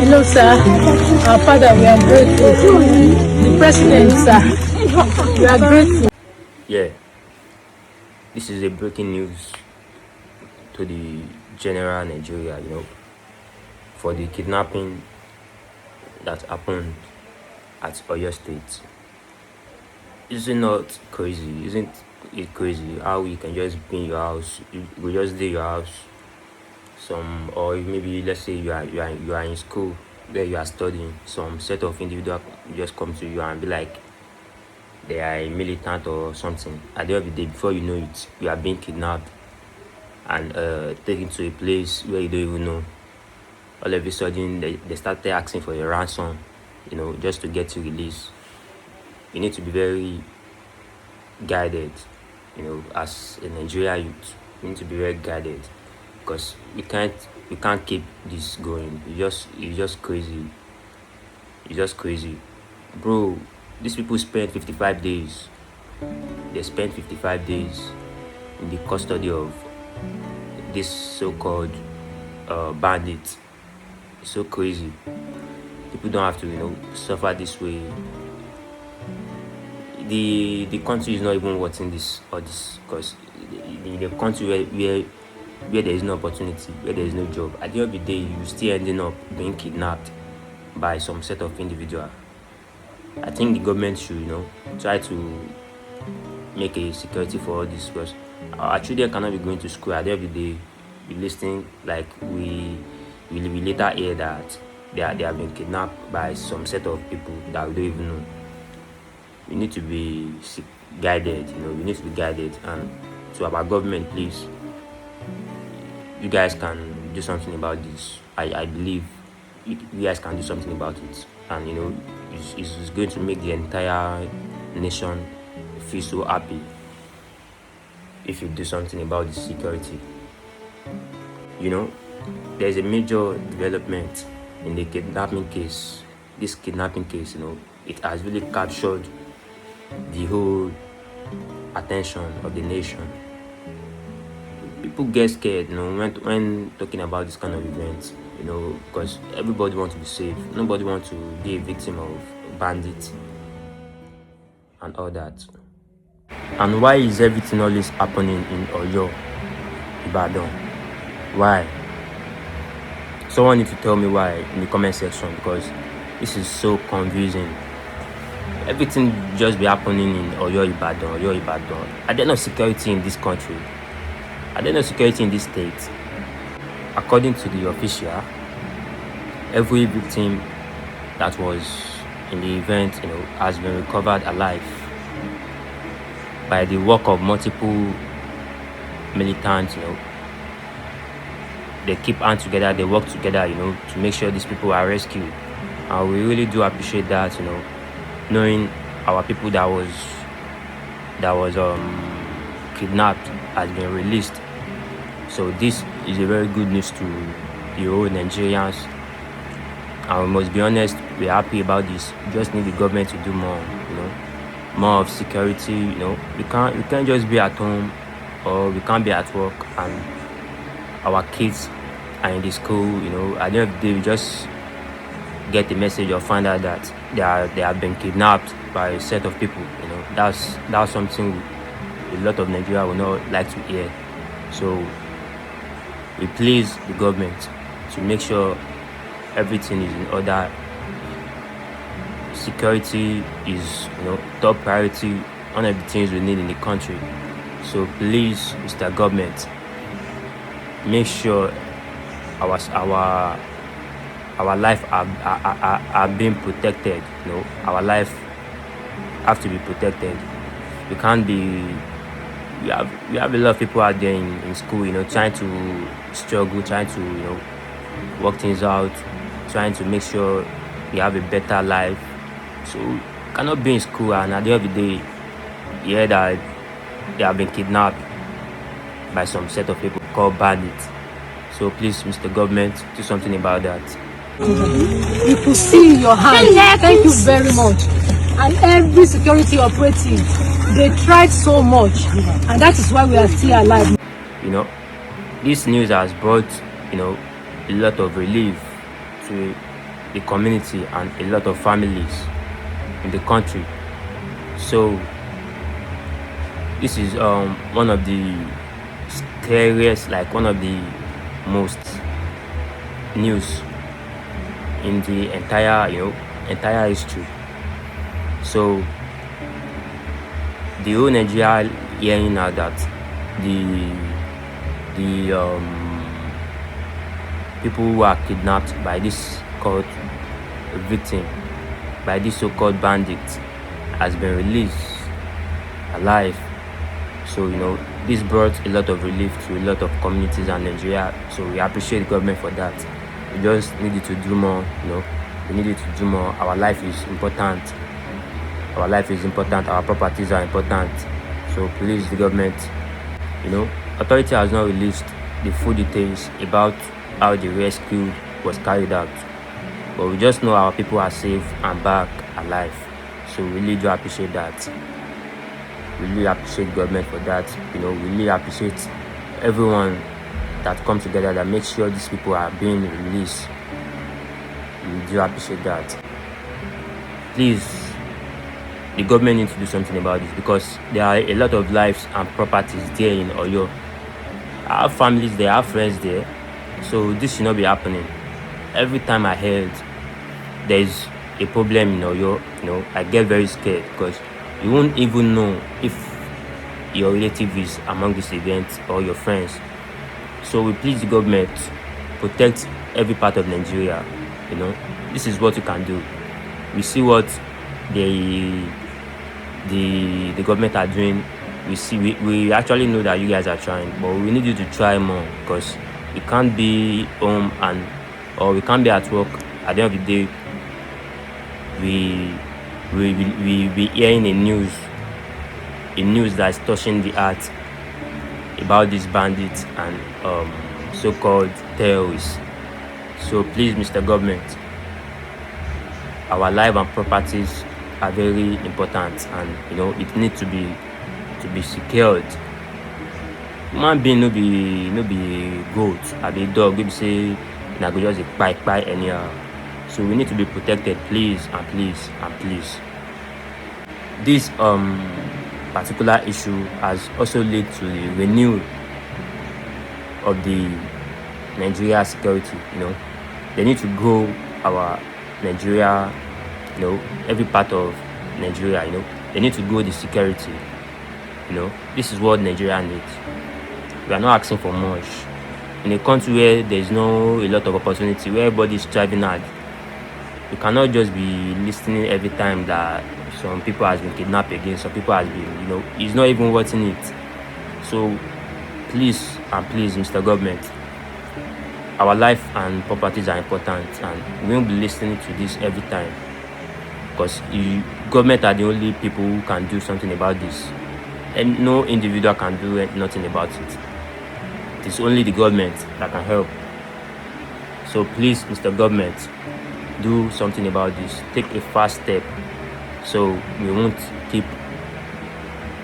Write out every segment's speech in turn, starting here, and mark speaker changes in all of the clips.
Speaker 1: Hello, sir. Our father, we are grateful. The president, sir, we are grateful.
Speaker 2: Yeah, this is a breaking news to the general Nigeria, for the kidnapping that happened at Oyo State. Isn't it not crazy? Isn't it crazy how you can just be in your house, you just leave your house, or maybe let's say you are in school where you are studying, some set of individual just come to you and be like they are a militant or something. At the end of the day, before you know it, you are being kidnapped and taken to a place where you don't even know. All of a sudden they started asking for a ransom, just to get you released. You need to be very guided, as a Nigerian youth. You need to be very guided because we can't keep this going. It's just crazy. It's just crazy, bro. These people spent 55 days. They spent 55 days in the custody of this so-called bandit. It's so crazy. People don't have to, suffer this way. The country is not even watching this because the country where there is no opportunity, where there is no job, at the end of the day, you still ending up being kidnapped by some set of individual. I think the government should, try to make a security for all this because our children cannot be going to school. At the end of the day, be listening like we later hear that they have been kidnapped by some set of people that we don't even know. We need to be guided, we need to be guided. And to our government, please, you guys can do something about this. I believe you guys can do something about it. And it's going to make the entire nation feel so happy if you do something about the security. There's a major development in the kidnapping case. This kidnapping case, it has really captured the whole attention of the nation. People get scared, when talking about this kind of events, because everybody wants to be safe. Nobody wants to be a victim of bandits and all that. And why is everything always happening in Oyo, Ibadan? Why? Someone needs to tell me why in the comment section, because this is so confusing. Everything just be happening in Oyo, Ibadan. Are there no security in this country? Are there no security in this state? According to the official, every victim that was in the event, has been recovered alive by the work of multiple militants. They keep hands together, they work together, to make sure these people are rescued. And we really do appreciate that, knowing our people that was kidnapped has been released. So this is a very good news to the whole Nigerians. And we must be honest, we're happy about this. We just need the government to do more, more of security. We can't just be at home or we can't be at work and our kids are in the school. At the end of the day, we just get the message or find out that they have been kidnapped by a set of people. That's something a lot of Nigeria will not like to hear. So we please the government to make sure everything is in order. Security is, top priority, one of the things we need in the country. So please, Mr. Government, make sure our life are being protected. Our life have to be protected. We can't be. We have a lot of people out there in school, trying to struggle, trying to work things out, trying to make sure we have a better life. So you cannot be in school and at the end of the day, you hear that they have been kidnapped by some set of people called bandits. So please, Mr. Government, do something about that.
Speaker 1: You could see your hand. Thank you very much. And every security operative, they tried so much, and that is why we are still alive.
Speaker 2: This news has brought, a lot of relief to the community and a lot of families in the country. So this is one of the scariest, like one of the most news in the entire history. So the whole Nigeria hearing now that the people who are kidnapped by this called victim, by this so-called bandit, has been released alive. So this brought a lot of relief to a lot of communities in Nigeria. So we appreciate the government for that. We just needed to do more. We needed to do more. Our life is important. Our life is important. Our properties are important. So please, the government, authority has not released the full details about how the rescue was carried out, but we just know our people are safe and back alive. So we really do appreciate that. We really appreciate the government for that. We really appreciate everyone that comes together that makes sure these people are being released. We do appreciate that. Please, the government needs to do something about this, because there are a lot of lives and properties there in Oyo. I have families there, I have friends there. So this should not be happening. Every time I heard there is a problem in Oyo, I get very scared, because you won't even know if your relative is among this event or your friends. So we please the government, protect every part of Nigeria. This is what you can do. We see what the government are doing. We actually know that you guys are trying, but we need you to try more, because we can't be home or we can't be at work. At the end of the day, we be hearing a news that is touching the heart about these bandits and so-called terrorists. So please, Mr. Government, our life and properties are very important, and it needs to be secured. Man being no be goat, I be dog. We say na go just buy anyhow. So we need to be protected, please and please and please. This particular issue has also led to the renewal of the Nigeria security. They need to grow our Nigeria, every part of Nigeria. They need to grow the security. This is what Nigeria needs. We are not asking for much. In a country where there is a lot of opportunity, where everybody is striving hard, you cannot just be listening every time that some people has been kidnapped again, some people has been, it's not even worth it. So please and please, Mr. Government, our life and properties are important, and we won't be listening to this every time, because the government are the only people who can do something about this, and no individual can do nothing about it. It is only the government that can help. So please, Mr. Government, do something about this. Take a fast step, so we won't keep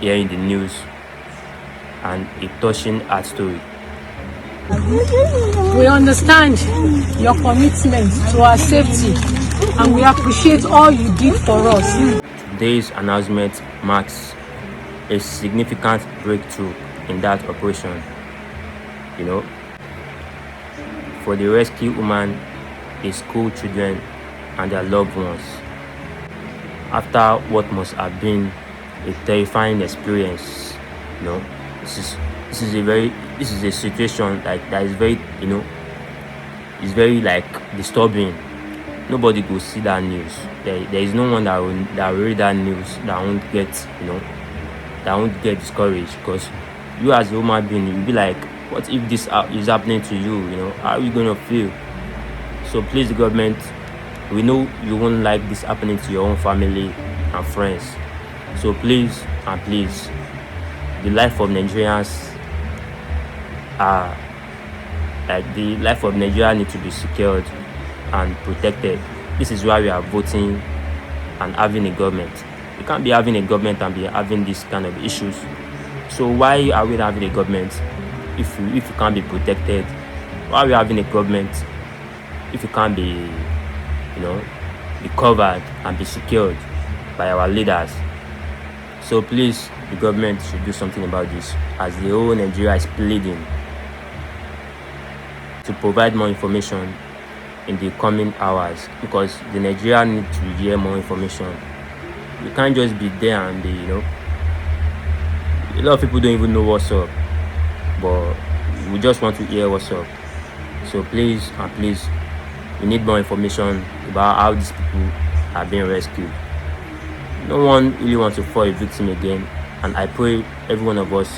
Speaker 2: hearing the news and a touching heart story.
Speaker 1: We understand your commitment to our safety, and we appreciate all you did for us.
Speaker 2: Today's announcement marks a significant breakthrough in that operation. For the rescue woman, the school children, and their loved ones. After what must have been a terrifying experience, this is a situation that is very, it's very disturbing. Nobody will see that news. There is no one that will read that news that won't get discouraged, because you as a human being, you'll be like, what if this is happening to you? How are you going to feel? So please, the government, we know you won't like this happening to your own family and friends. So please and please, the life of Nigerians the life of Nigeria needs to be secured and protected. This is why we are voting and having a government. We can't be having a government and be having this kind of issues. So why are we having a government if you can't be protected Why are we having a government if it can't be, be covered and be secured by our leaders? So please, the government should do something about this, as the whole Nigeria is pleading to provide more information in the coming hours, because the Nigeria need to hear more information. You can't just be there and be, a lot of people don't even know what's up, but we just want to hear what's up. So please and please, we need more information about how these people are being rescued. No one really wants to fall a victim again, and I pray every one of us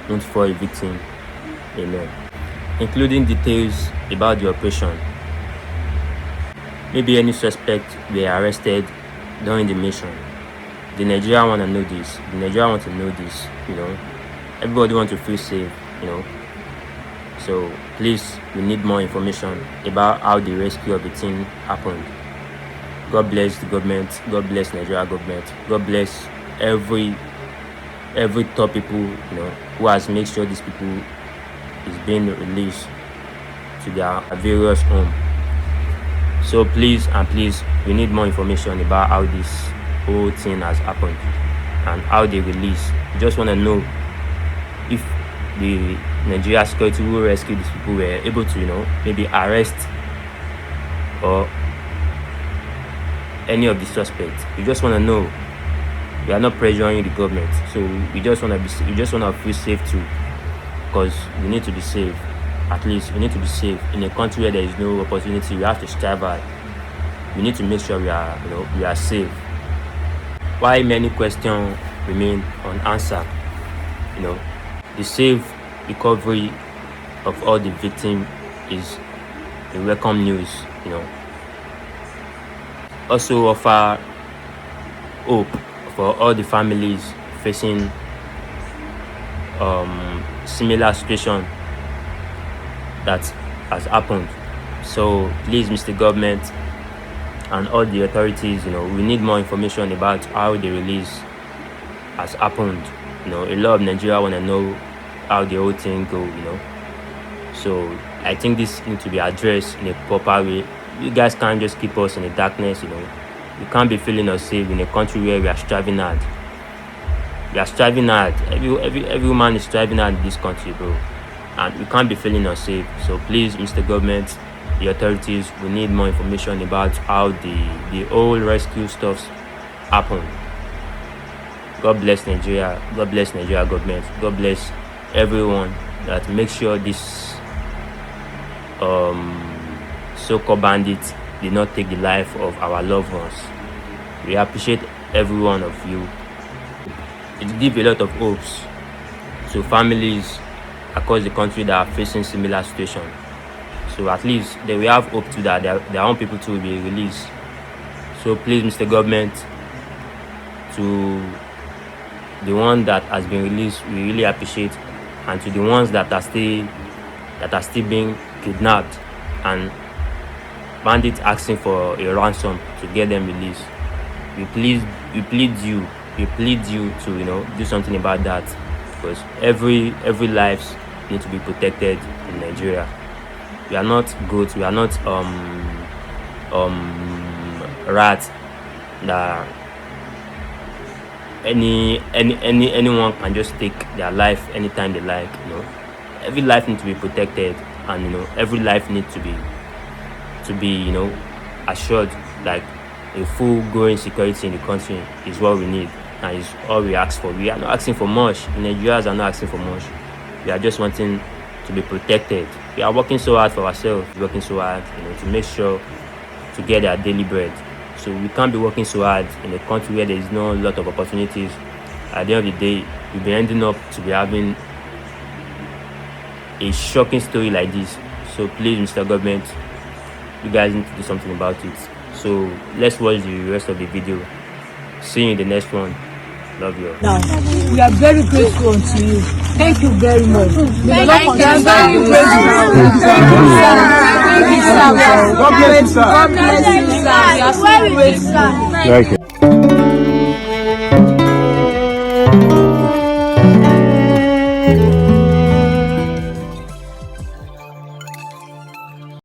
Speaker 2: won't fall a victim. Amen. Including details about the operation. Maybe any suspect were arrested during the mission. The Nigerian want to know this. The Nigerian want to know this. Everybody wants to feel safe. So please, we need more information about how the rescue of the team happened. God bless the government. God bless Nigeria government. God bless every top people who has made sure these people is being released to their various home. So please and please, we need more information about how this whole thing has happened and how they release. We just want to know if the Nigeria security who rescued these people were able to maybe arrest or any of the suspects. We just want to know. We are not pressuring the government, so we just want to feel safe too, because we need to be safe. At least we need to be safe in a country where there is no opportunity. We have to strive hard. We need to make sure we are safe. Why many questions remain unanswered? The safe recovery of all the victims is a welcome news. Also offer hope for all the families facing similar situation that has happened. So please, Mr. Government and all the authorities, we need more information about how the release has happened. A lot of Nigeria want to know how the whole thing go. So I think this needs to be addressed in a proper way. You guys can't just keep us in the darkness. We can't be feeling us safe in a country where we are striving hard. We are striving hard. Every man is striving hard in this country, bro. And we can't be feeling us safe. So please, Mr. Government, the authorities, we need more information about how the whole rescue stuff happened. God bless Nigeria. God bless Nigeria government. God bless everyone that makes sure this so-called bandits did not take the life of our loved ones. We appreciate every one of you. It gives a lot of hopes to families across the country that are facing similar situation. So at least they will have hope to that their own people too will be released. So please, Mr. Government, to the one that has been released, we really appreciate, and to the ones that are still being kidnapped and bandits asking for a ransom to get them released, we plead you to do something about that, because every lives need to be protected in Nigeria. We are not goats, we are not rats that anyone can just take their life anytime they like. Every life needs to be protected, and every life needs to be assured. Like a full-going security in the country is what we need, and is all we ask for. We are not asking for much. The Nigerians are not asking for much. We are just wanting to be protected. We are working so hard for ourselves, working so hard to make sure to get our daily bread. So we can't be working so hard in a country where there is no lot of opportunities. At the end of the day, we'll be ending up to be having a shocking story like this. So please, Mr. Government, you guys need to do something about it. So let's watch the rest of the video. See you in the next one. Love you all.
Speaker 1: Now, we are very grateful to you. Thank you very much.
Speaker 3: Thank you, sir.
Speaker 1: God bless you, sir. God bless you, sir. We are so grateful.
Speaker 3: Thank you.